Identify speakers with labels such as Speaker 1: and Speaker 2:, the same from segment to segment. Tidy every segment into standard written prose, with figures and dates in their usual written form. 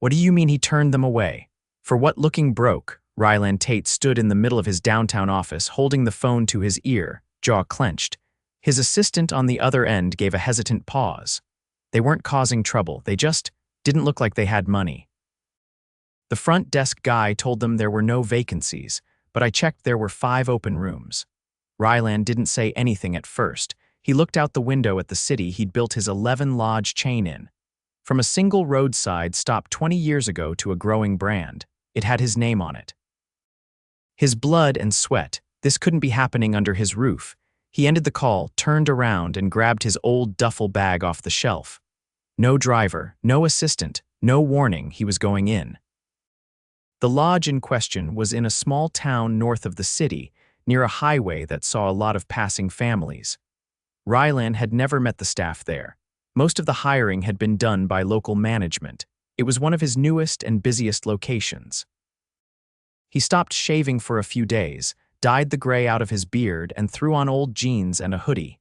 Speaker 1: What do you mean he turned them away? For what looking broke? Rylan Tate stood in the middle of his downtown office, holding the phone to his ear, jaw clenched. His assistant on the other end gave a hesitant pause. They weren't causing trouble, they just didn't look like they had money. The front desk guy told them there were no vacancies, but I checked there were 5 open rooms. Rylan didn't say anything at first. He looked out the window at the city he'd built his 11-lodge chain in. From a single roadside stop 20 years ago to a growing brand, it had his name on it. His blood and sweat, this couldn't be happening under his roof. He ended the call, turned around, and grabbed his old duffel bag off the shelf. No driver, no assistant, no warning he was going in. The lodge in question was in a small town north of the city, near a highway that saw a lot of passing families. Rylan had never met the staff there. Most of the hiring had been done by local management. It was one of his newest and busiest locations. He stopped shaving for a few days, dyed the gray out of his beard, and threw on old jeans and a hoodie.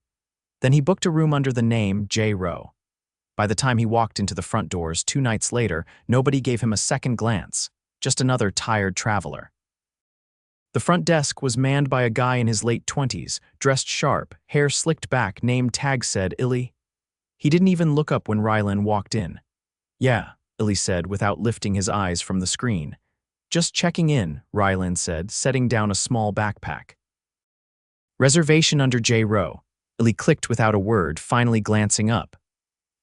Speaker 1: Then he booked a room under the name J. Rowe. By the time he walked into the front doors 2 nights later, nobody gave him a second glance, just another tired traveler. The front desk was manned by a guy in his late 20s, dressed sharp, hair slicked back, name tag said Illy. He didn't even look up when Rylan walked in. "Yeah," Illy said without lifting his eyes from the screen. "Just checking in," Rylan said, setting down a small backpack. "Reservation under J. Rowe." Illy clicked without a word, finally glancing up.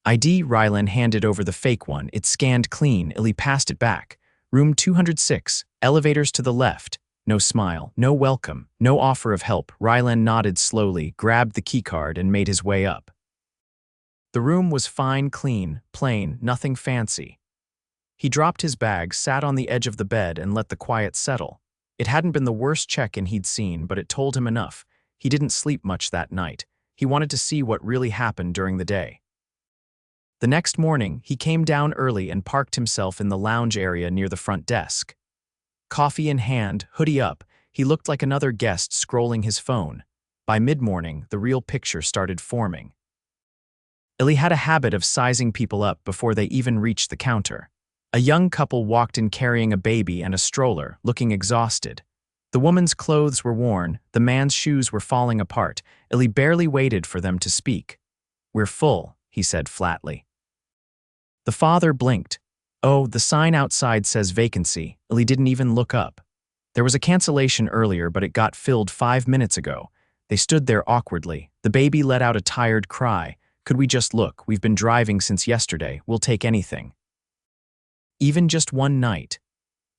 Speaker 1: ID. Rylan handed over the fake one. It scanned clean. Illy passed it back. "Room 206, elevators to the left." No smile, no welcome, no offer of help. Rylan nodded slowly, grabbed the keycard, and made his way up. The room was fine, clean, plain, nothing fancy. He dropped his bag, sat on the edge of the bed, and let the quiet settle. It hadn't been the worst check-in he'd seen, but it told him enough. He didn't sleep much that night. He wanted to see what really happened during the day. The next morning, he came down early and parked himself in the lounge area near the front desk. Coffee in hand, hoodie up, he looked like another guest scrolling his phone. By mid-morning, the real picture started forming. Illy had a habit of sizing people up before they even reached the counter. A young couple walked in carrying a baby and a stroller, looking exhausted. The woman's clothes were worn, the man's shoes were falling apart. Illy barely waited for them to speak. "We're full," he said flatly. The father blinked. "Oh, the sign outside says vacancy." Illy didn't even look up. There was a cancellation earlier, but it got filled 5 minutes ago. They stood there awkwardly. The baby let out a tired cry. "Could we just look? We've been driving since yesterday. We'll take anything." "Even just one night."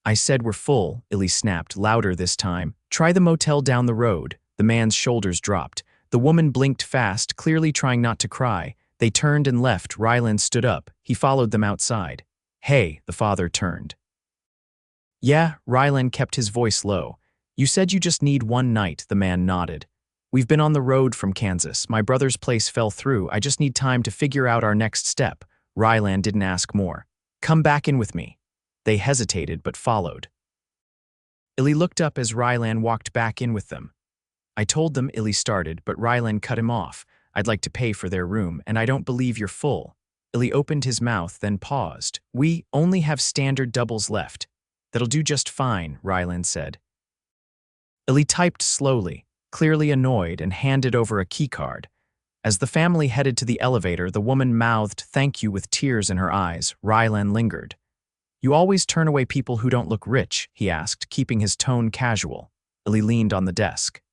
Speaker 1: "I said we're full," Illy snapped, louder this time. "Try the motel down the road." The man's shoulders dropped. The woman blinked fast, clearly trying not to cry. They turned and left. Rylan stood up. He followed them outside. "Hey," the father turned. "Yeah," Rylan kept his voice low. "You said you just need one night," the man nodded. "We've been on the road from Kansas. My brother's place fell through. I just need time to figure out our next step." Rylan didn't ask more. "Come back in with me." They hesitated but followed. Illy looked up as Rylan walked back in with them. "I told them," Illy started, but Rylan cut him off. "I'd like to pay for their room, and I don't believe you're full." Illy opened his mouth, then paused. "We only have standard doubles left." "That'll do just fine," Rylan said. Illy typed slowly, clearly annoyed, and handed over a keycard. As the family headed to the elevator, the woman mouthed "thank you" with tears in her eyes. Rylan lingered. "You always turn away people who don't look rich?" he asked, keeping his tone casual. Illy leaned on the desk.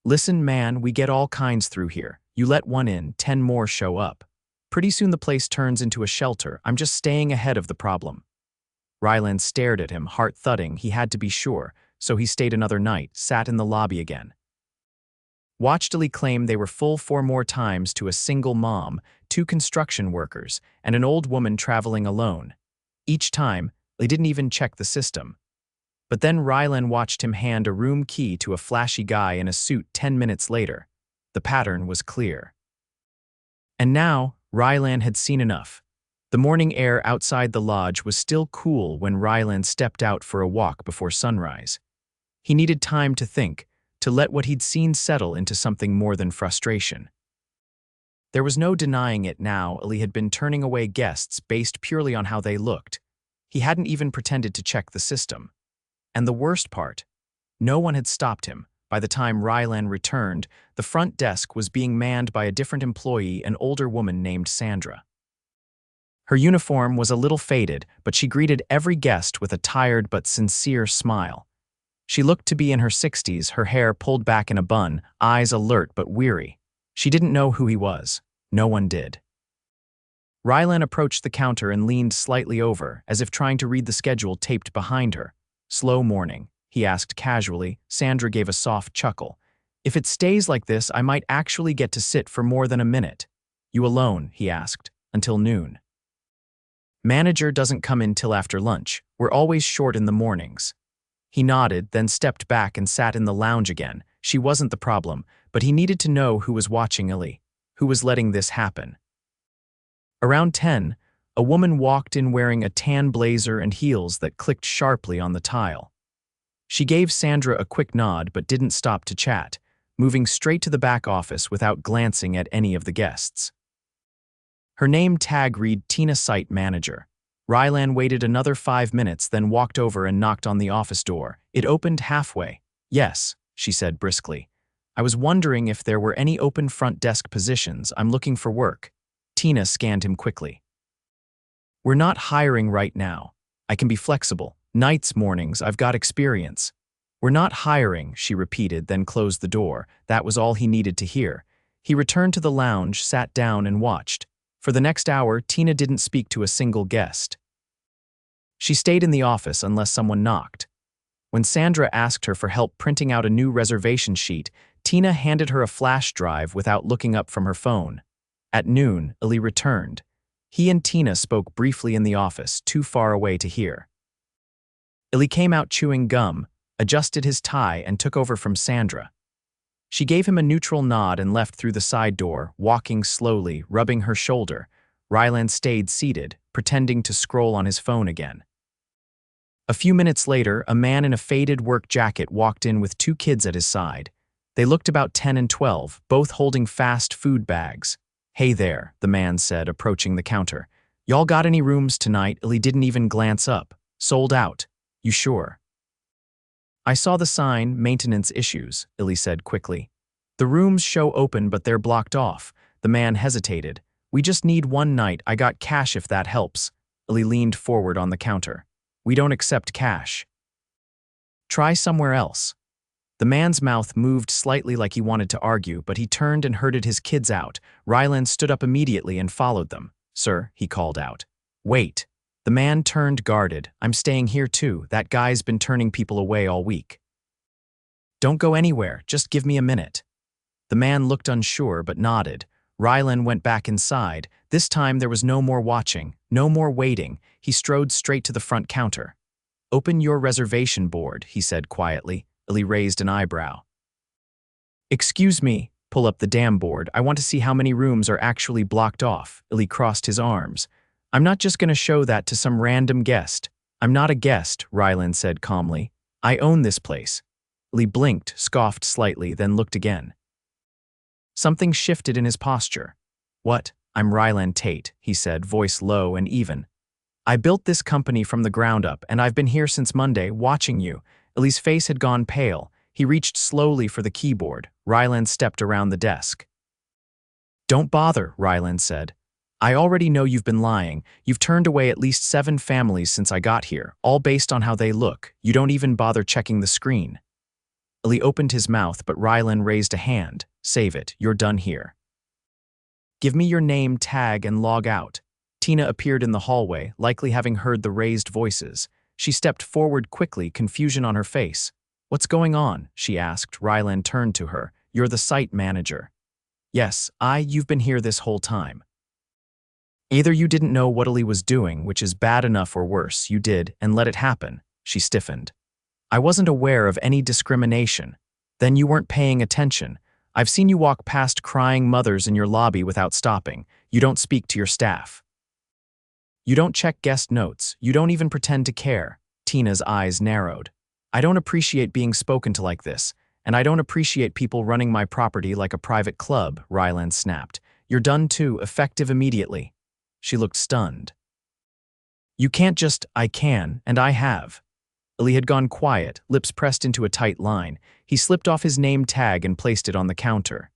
Speaker 1: "Listen, man, we get all kinds through here. You let one in, 10 more show up. Pretty soon the place turns into a shelter. I'm just staying ahead of the problem." Rylan stared at him, heart thudding. He had to be sure, so he stayed another night, sat in the lobby again. Watched Illy claim they were full 4 more times to a single mom, 2 construction workers, and an old woman traveling alone. Each time, they didn't even check the system. But then Rylan watched him hand a room key to a flashy guy in a suit 10 minutes later. The pattern was clear. And now, Rylan had seen enough. The morning air outside the lodge was still cool when Rylan stepped out for a walk before sunrise. He needed time to think, to let what he'd seen settle into something more than frustration. There was no denying it now. Illy had been turning away guests based purely on how they looked. He hadn't even pretended to check the system. And the worst part, no one had stopped him. By the time Rylan returned, the front desk was being manned by a different employee, an older woman named Sandra. Her uniform was a little faded, but she greeted every guest with a tired but sincere smile. She looked to be in her 60s, her hair pulled back in a bun, eyes alert but weary. She didn't know who he was. No one did. Rylan approached the counter and leaned slightly over, as if trying to read the schedule taped behind her. "Slow morning," he asked casually. Sandra gave a soft chuckle. "If it stays like this, I might actually get to sit for more than a minute." "You alone?" he asked. "Until noon." "Manager doesn't come in till after lunch. We're always short in the mornings." He nodded, then stepped back and sat in the lounge again. She wasn't the problem, but he needed to know who was watching Illy, who was letting this happen. Around 10, a woman walked in wearing a tan blazer and heels that clicked sharply on the tile. She gave Sandra a quick nod but didn't stop to chat, moving straight to the back office without glancing at any of the guests. Her name tag read Tina, Site Manager. Rylan waited another 5 minutes, then walked over and knocked on the office door. It opened halfway. "Yes," she said briskly. "I was wondering if there were any open front desk positions. I'm looking for work." Tina scanned him quickly. "We're not hiring right now. I can be flexible. Nights, mornings, I've got experience." "We're not hiring," she repeated, then closed the door. That was all he needed to hear. He returned to the lounge, sat down, and watched. For the next hour, Tina didn't speak to a single guest. She stayed in the office unless someone knocked. When Sandra asked her for help printing out a new reservation sheet, Tina handed her a flash drive without looking up from her phone. At noon, Illy returned. He and Tina spoke briefly in the office, too far away to hear. Illy came out chewing gum, adjusted his tie, and took over from Sandra. She gave him a neutral nod and left through the side door, walking slowly, rubbing her shoulder. Rylan stayed seated, pretending to scroll on his phone again. A few minutes later, a man in a faded work jacket walked in with 2 kids at his side. They looked about 10 and 12, both holding fast food bags. "Hey there," the man said, approaching the counter. "Y'all got any rooms tonight?" Illy didn't even glance up. "Sold out." "You sure?" "I saw the sign, maintenance issues," Illy said quickly. "The rooms show open, but they're blocked off." The man hesitated. "We just need one night. I got cash if that helps." Illy leaned forward on the counter. "We don't accept cash." "Try somewhere else." The man's mouth moved slightly like he wanted to argue, but he turned and herded his kids out. Rylan stood up immediately and followed them. "Sir," he called out. "Wait." The man turned, guarded. "I'm staying here too. That guy's been turning people away all week." "Don't go anywhere. Just give me a minute." The man looked unsure but nodded. Rylan went back inside. This time there was no more watching, no more waiting. He strode straight to the front counter. "Open your reservation board," he said quietly. Illy raised an eyebrow. "Excuse me." "Pull up the damn board. I want to see how many rooms are actually blocked off." Illy crossed his arms. "I'm not just going to show that to some random guest." "I'm not a guest," Rylan said calmly. "I own this place." Illy blinked, scoffed slightly, then looked again. Something shifted in his posture. "What? I'm Rylan Tate," he said, voice low and even. "I built this company from the ground up, and I've been here since Monday, watching you." Illy's face had gone pale. He reached slowly for the keyboard. Rylan stepped around the desk. "Don't bother," Rylan said. "I already know you've been lying. You've turned away at least 7 families since I got here, all based on how they look. You don't even bother checking the screen." Illy opened his mouth, but Rylan raised a hand. "Save it. You're done here. Give me your name tag and log out." Tina appeared in the hallway, likely having heard the raised voices. She stepped forward quickly, confusion on her face. "What's going on?" she asked. Rylan turned to her. "You're the site manager." "Yes, you've been here this whole time." "Either you didn't know what Illy was doing, which is bad enough, or worse, you did, and let it happen." She stiffened. "I wasn't aware of any discrimination." "Then you weren't paying attention. I've seen you walk past crying mothers in your lobby without stopping. You don't speak to your staff. You don't check guest notes. You don't even pretend to care." Tina's eyes narrowed. "I don't appreciate being spoken to like this, and I don't appreciate people running my property like a private club," Rylan snapped. "You're done too, effective immediately." She looked stunned. You can't just, I can, and I have. Lee had gone quiet, lips pressed into a tight line. He slipped off his name tag and placed it on the counter.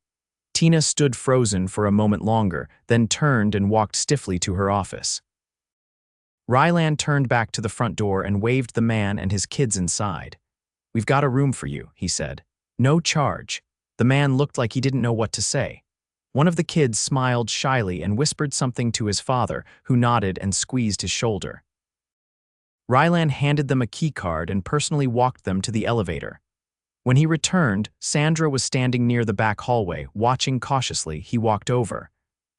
Speaker 1: Tina stood frozen for a moment longer, then turned and walked stiffly to her office. Rylan turned back to the front door and waved the man and his kids inside. We've got a room for you, he said. No charge. The man looked like he didn't know what to say. One of the kids smiled shyly and whispered something to his father, who nodded and squeezed his shoulder. Rylan handed them a key card and personally walked them to the elevator. When he returned, Sandra was standing near the back hallway, watching cautiously. He walked over.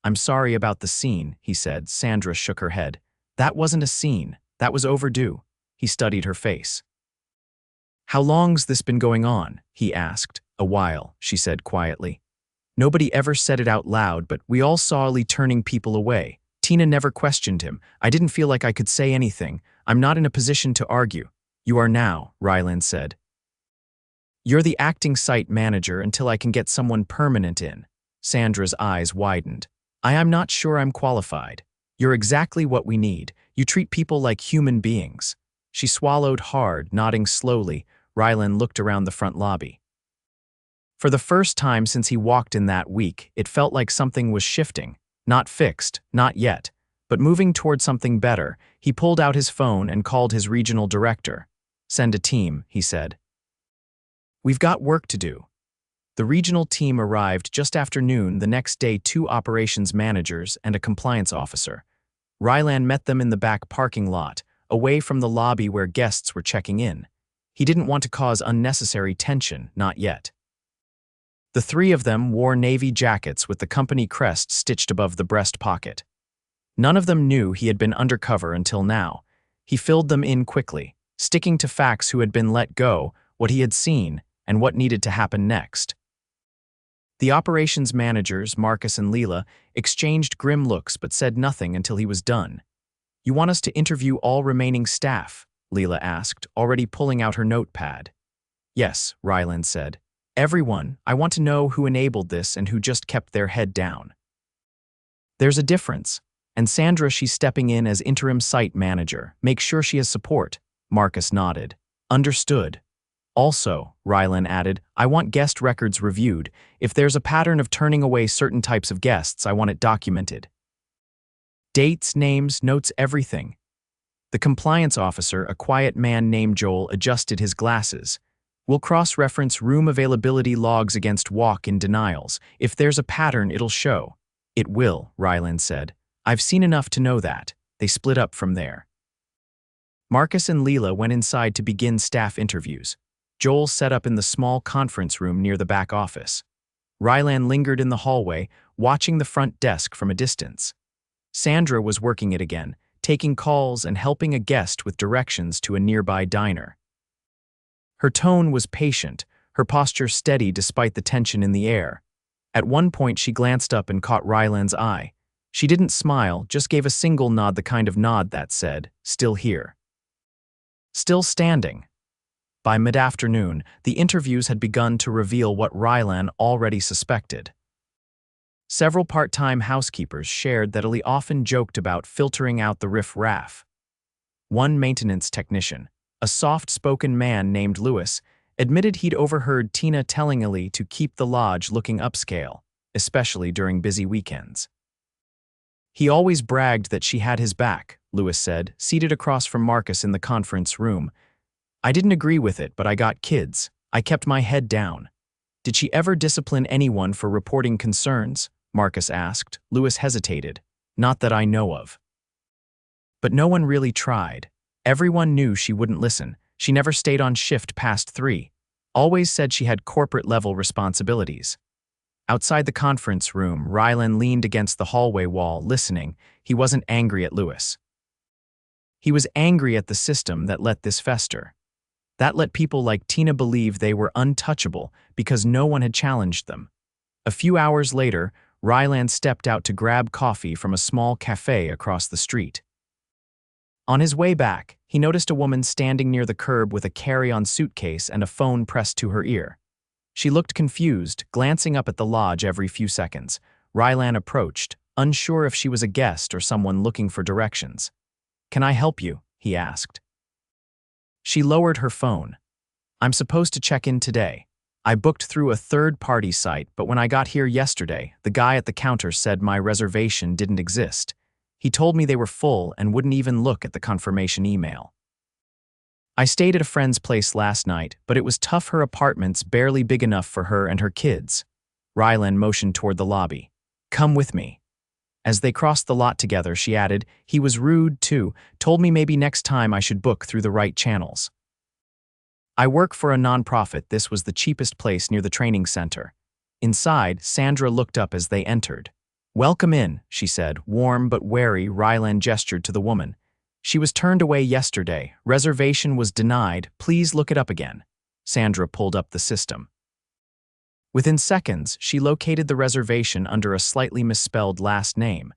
Speaker 1: I'm sorry about the scene, he said. Sandra shook her head. That wasn't a scene. That was overdue. He studied her face. How long's this been going on? He asked. A while, she said quietly. Nobody ever said it out loud, but we all saw Lee turning people away. Tina never questioned him. I didn't feel like I could say anything. I'm not in a position to argue. You are now, Rylan said. You're the acting site manager until I can get someone permanent in. Sandra's eyes widened. I am not sure I'm qualified. You're exactly what we need. You treat people like human beings. She swallowed hard, nodding slowly. Rylan looked around the front lobby. For the first time since he walked in that week, it felt like something was shifting. Not fixed, not yet, but moving toward something better. He pulled out his phone and called his regional director. Send a team, he said. We've got work to do. The regional team arrived just after noon the next day. 2 operations managers and a compliance officer. Rylan met them in the back parking lot, away from the lobby where guests were checking in. He didn't want to cause unnecessary tension, not yet. The 3 of them wore navy jackets with the company crest stitched above the breast pocket. None of them knew he had been undercover until now. He filled them in quickly, sticking to facts: who had been let go, what he had seen, and what needed to happen next. The operations managers, Marcus and Leela, exchanged grim looks but said nothing until he was done. You want us to interview all remaining staff? Leela asked, already pulling out her notepad. Yes, Rylan said. Everyone. I want to know who enabled this and who just kept their head down. There's a difference. And Sandra, she's stepping in as interim site manager. Make sure she has support. Marcus nodded. Understood. Also, Rylan added, I want guest records reviewed. If there's a pattern of turning away certain types of guests, I want it documented. Dates, names, notes, everything. The compliance officer, a quiet man named Joel, adjusted his glasses. We'll cross-reference room availability logs against walk-in denials. If there's a pattern, it'll show. It will, Rylan said. I've seen enough to know that. They split up from there. Marcus and Leela went inside to begin staff interviews. Joel set up in the small conference room near the back office. Rylan lingered in the hallway, watching the front desk from a distance. Sandra was working it again, taking calls and helping a guest with directions to a nearby diner. Her tone was patient, her posture steady despite the tension in the air. At one point she glanced up and caught Rylan's eye. She didn't smile, just gave a single nod, the kind of nod that said, still here. Still standing. By mid-afternoon, the interviews had begun to reveal what Rylan already suspected. Several part-time housekeepers shared that Ali often joked about filtering out the riff-raff. One maintenance technician, a soft-spoken man named Lewis, admitted he'd overheard Tina telling Ali to keep the lodge looking upscale, especially during busy weekends. He always bragged that she had his back, Lewis said, seated across from Marcus in the conference room. I didn't agree with it, but I got kids. I kept my head down. Did she ever discipline anyone for reporting concerns? Marcus asked. Lewis hesitated. Not that I know of. But no one really tried. Everyone knew she wouldn't listen. She never stayed on shift past 3. Always said she had corporate-level responsibilities. Outside the conference room, Rylan leaned against the hallway wall, listening. He wasn't angry at Lewis. He was angry at the system that let this fester. That let people like Tina believe they were untouchable because no one had challenged them. A few hours later, Rylan stepped out to grab coffee from a small cafe across the street. On his way back, he noticed a woman standing near the curb with a carry-on suitcase and a phone pressed to her ear. She looked confused, glancing up at the lodge every few seconds. Rylan approached, unsure if she was a guest or someone looking for directions. "Can I help you?" he asked. She lowered her phone. "I'm supposed to check in today. I booked through a third-party site, but when I got here yesterday, the guy at the counter said my reservation didn't exist. He told me they were full and wouldn't even look at the confirmation email. I stayed at a friend's place last night, but it was tough. Her apartment's barely big enough for her and her kids." Rylan motioned toward the lobby. "Come with me." As they crossed the lot together, she added, "He was rude, too, told me maybe next time I should book through the right channels." "I work for a nonprofit. This was the cheapest place near the training center." Inside, Sandra looked up as they entered. "Welcome in," she said, warm but wary. Rylan gestured to the woman. "She was turned away yesterday. Reservation was denied. Please look it up again." Sandra pulled up the system. Within seconds, she located the reservation under a slightly misspelled last name.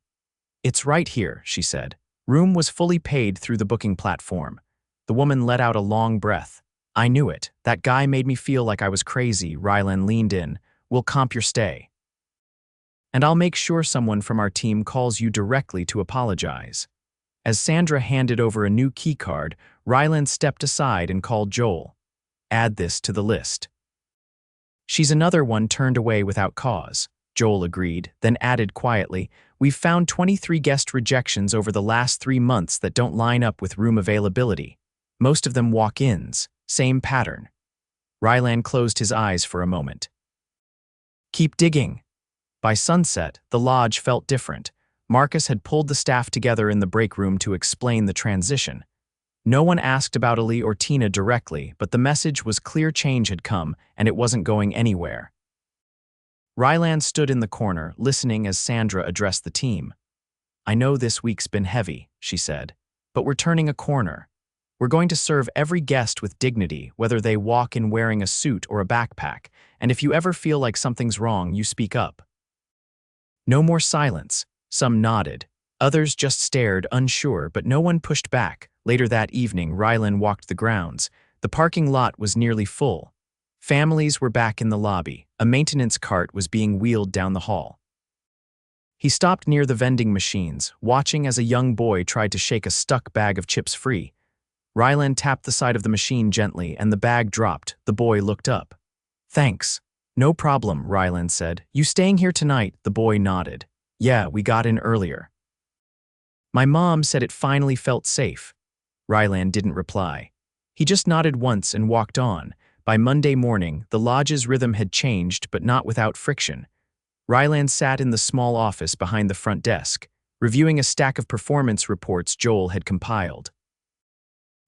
Speaker 1: "It's right here," she said. "Room was fully paid through the booking platform." The woman let out a long breath. "I knew it. That guy made me feel like I was crazy." Rylan leaned in. "We'll comp your stay. And I'll make sure someone from our team calls you directly to apologize." As Sandra handed over a new keycard, Rylan stepped aside and called Joel. "Add this to the list." "She's another one turned away without cause," Joel agreed, then added quietly, "We've found 23 guest rejections over the last 3 months that don't line up with room availability. Most of them walk-ins, same pattern." Rylan closed his eyes for a moment. "Keep digging." By sunset, the lodge felt different. Marcus had pulled the staff together in the break room to explain the transition. No one asked about Ali or Tina directly, but the message was clear: change had come, and it wasn't going anywhere. Rylan stood in the corner, listening as Sandra addressed the team. "I know this week's been heavy," she said, "but we're turning a corner. We're going to serve every guest with dignity, whether they walk in wearing a suit or a backpack, and if you ever feel like something's wrong, you speak up." No more silence. Some nodded. Others just stared, unsure, but no one pushed back. Later that evening, Rylan walked the grounds. The parking lot was nearly full. Families were back in the lobby. A maintenance cart was being wheeled down the hall. He stopped near the vending machines, watching as a young boy tried to shake a stuck bag of chips free. Rylan tapped the side of the machine gently, and the bag dropped. The boy looked up. "Thanks." "No problem," Rylan said. "You staying here tonight?" The boy nodded. "Yeah, we got in earlier." "My mom said it finally felt safe." Rylan didn't reply. He just nodded once and walked on. By Monday morning, the lodge's rhythm had changed, but not without friction. Rylan sat in the small office behind the front desk, reviewing a stack of performance reports Joel had compiled.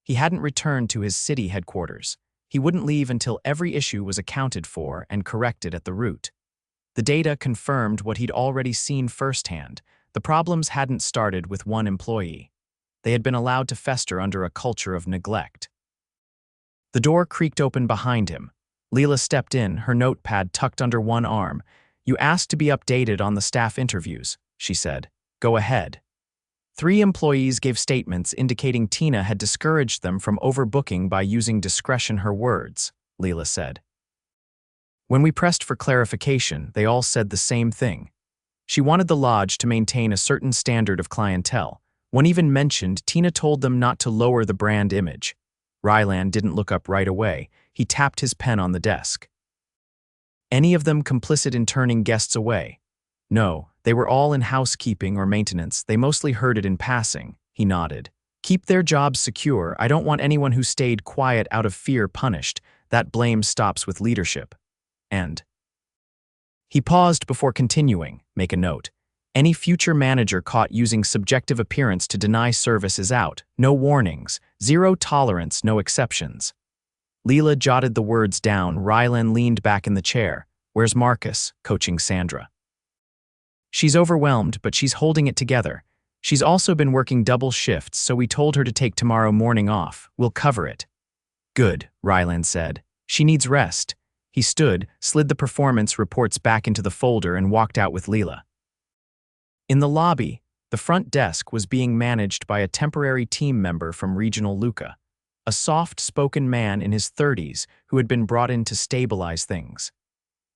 Speaker 1: He hadn't returned to his city headquarters. He wouldn't leave until every issue was accounted for and corrected at the root. The data confirmed what he'd already seen firsthand. The problems hadn't started with one employee. They had been allowed to fester under a culture of neglect. The door creaked open behind him. Leela stepped in, her notepad tucked under one arm. "You asked to be updated on the staff interviews," she said. "Go ahead." 3 employees gave statements indicating Tina had discouraged them from overbooking by using discretion, her words, Leela said. When we pressed for clarification, they all said the same thing. She wanted the lodge to maintain a certain standard of clientele. One even mentioned Tina told them not to lower the brand image. Rylan didn't look up right away. He tapped his pen on the desk. "Any of them complicit in turning guests away?" "No, they were all in housekeeping or maintenance. They mostly heard it in passing." He nodded. "Keep their jobs secure. I don't want anyone who stayed quiet out of fear punished. That blame stops with leadership." And he paused before continuing. "Make a note. Any future manager caught using subjective appearance to deny service is out. No warnings. Zero tolerance, no exceptions." Leela jotted the words down. Rylan leaned back in the chair. "Where's Marcus?" coaching Sandra. "She's overwhelmed, but she's holding it together. She's also been working double shifts, so we told her to take tomorrow morning off. We'll cover it." "Good," Rylan said. "She needs rest." He stood, slid the performance reports back into the folder, and walked out with Leela. In the lobby, the front desk was being managed by a temporary team member from Regional Luca, a soft-spoken man in his 30s who had been brought in to stabilize things.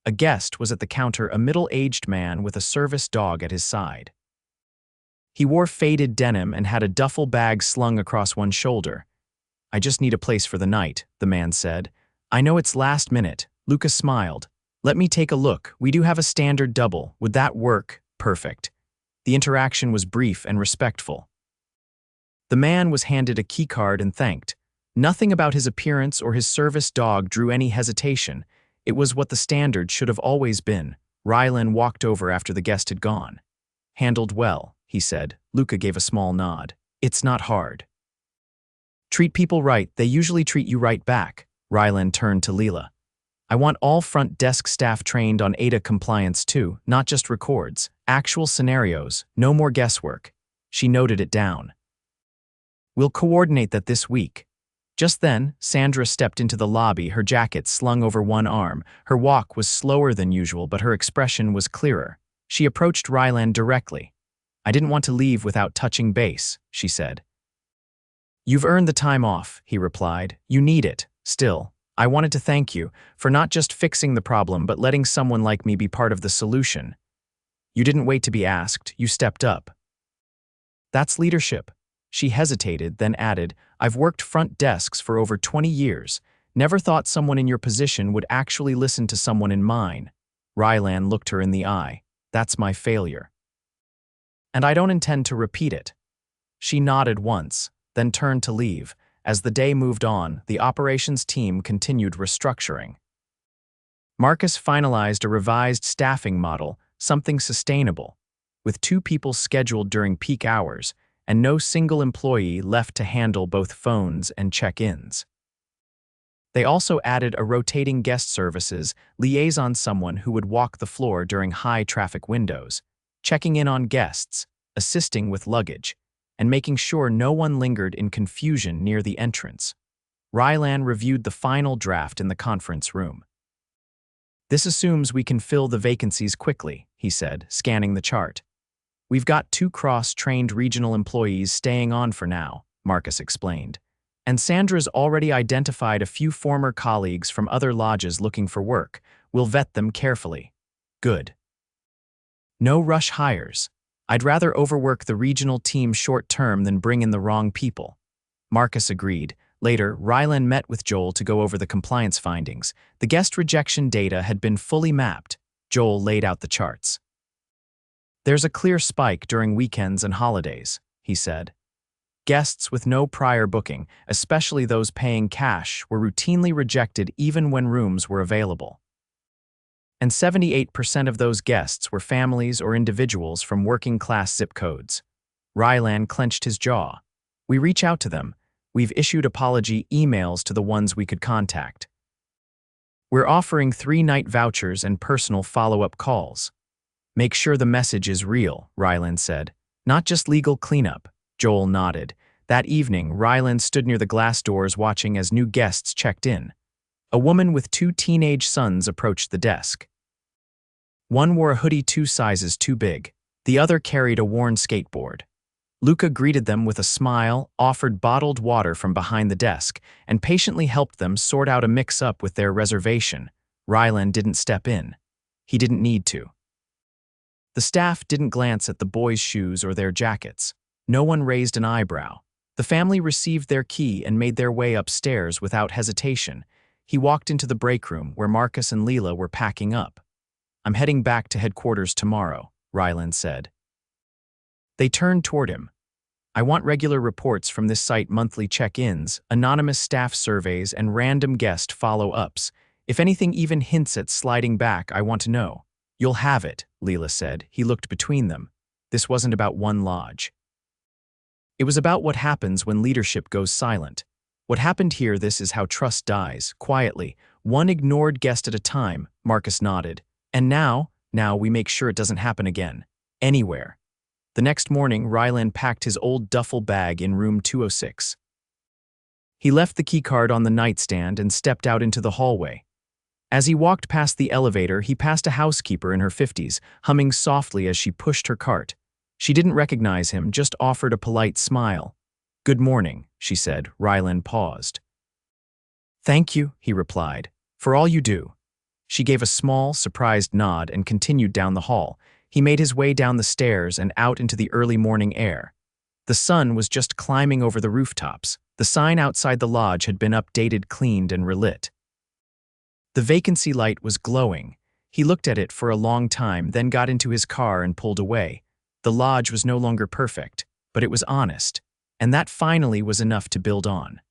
Speaker 1: A guest was at the counter, a middle-aged man with a service dog at his side. He wore faded denim and had a duffel bag slung across one shoulder. "I just need a place for the night," the man said. "I know it's last minute." Luca smiled. "Let me take a look. We do have a standard double. Would that work?" "Perfect." The interaction was brief and respectful. The man was handed a keycard and thanked. Nothing about his appearance or his service dog drew any hesitation. It was what the standard should have always been. Rylan walked over after the guest had gone. "Handled well," he said. Luca gave a small nod. "It's not hard. Treat people right, they usually treat you right back." Rylan turned to Leela. "I want all front desk staff trained on ADA compliance too, not just records. Actual scenarios, no more guesswork." She noted it down. "We'll coordinate that this week." Just then, Sandra stepped into the lobby, her jacket slung over one arm. Her walk was slower than usual, but her expression was clearer. She approached Rylan directly. "I didn't want to leave without touching base," she said. "You've earned the time off," he replied. "You need it. Still, I wanted to thank you for not just fixing the problem, but letting someone like me be part of the solution. You didn't wait to be asked, you stepped up. That's leadership." She hesitated, then added, "I've worked front desks for over 20 years. Never thought someone in your position would actually listen to someone in mine." Rylan looked her in the eye. "That's my failure. And I don't intend to repeat it." She nodded once, then turned to leave. As the day moved on, the operations team continued restructuring. Marcus finalized a revised staffing model, something sustainable, with 2 people scheduled during peak hours, and no single employee left to handle both phones and check-ins. They also added a rotating guest services liaison, someone who would walk the floor during high-traffic windows, checking in on guests, assisting with luggage, and making sure no one lingered in confusion near the entrance. Rylan reviewed the final draft in the conference room. "This assumes we can fill the vacancies quickly," he said, scanning the chart. "We've got 2 cross-trained regional employees staying on for now," Marcus explained. "And Sandra's already identified a few former colleagues from other lodges looking for work. We'll vet them carefully." "Good. No rush hires. I'd rather overwork the regional team short-term than bring in the wrong people." Marcus agreed. Later, Rylan met with Joel to go over the compliance findings. The guest rejection data had been fully mapped. Joel laid out the charts. "There's a clear spike during weekends and holidays," he said. "Guests with no prior booking, especially those paying cash, were routinely rejected even when rooms were available. And 78% of those guests were families or individuals from working-class zip codes." Rylan clenched his jaw. "We reach out to them. We've issued apology emails to the ones we could contact. We're offering 3 night vouchers and personal follow-up calls." "Make sure the message is real," Rylan said. "Not just legal cleanup." Joel nodded. That evening, Rylan stood near the glass doors watching as new guests checked in. A woman with 2 teenage sons approached the desk. One wore a hoodie 2 sizes too big. The other carried a worn skateboard. Luca greeted them with a smile, offered bottled water from behind the desk, and patiently helped them sort out a mix-up with their reservation. Rylan didn't step in. He didn't need to. The staff didn't glance at the boys' shoes or their jackets. No one raised an eyebrow. The family received their key and made their way upstairs without hesitation. He walked into the break room where Marcus and Leela were packing up. "I'm heading back to headquarters tomorrow," Rylan said. They turned toward him. "I want regular reports from this site, monthly check-ins, anonymous staff surveys, and random guest follow-ups. If anything even hints at sliding back, I want to know." "You'll have it," Leela said. He looked between them. This wasn't about one lodge. It was about what happens when leadership goes silent. What happened here, this is how trust dies, quietly, one ignored guest at a time. Marcus nodded. "And now we make sure it doesn't happen again. Anywhere." The next morning, Rylan packed his old duffel bag in room 206. He left the keycard on the nightstand and stepped out into the hallway. As he walked past the elevator, he passed a housekeeper in her 50s, humming softly as she pushed her cart. She didn't recognize him, just offered a polite smile. "Good morning," she said. Rylan paused. "Thank you," he replied, "for all you do." She gave a small, surprised nod and continued down the hall. He made his way down the stairs and out into the early morning air. The sun was just climbing over the rooftops. The sign outside the lodge had been updated, cleaned, and relit. The vacancy light was glowing. He looked at it for a long time, then got into his car and pulled away. The lodge was no longer perfect, but it was honest, and that finally was enough to build on.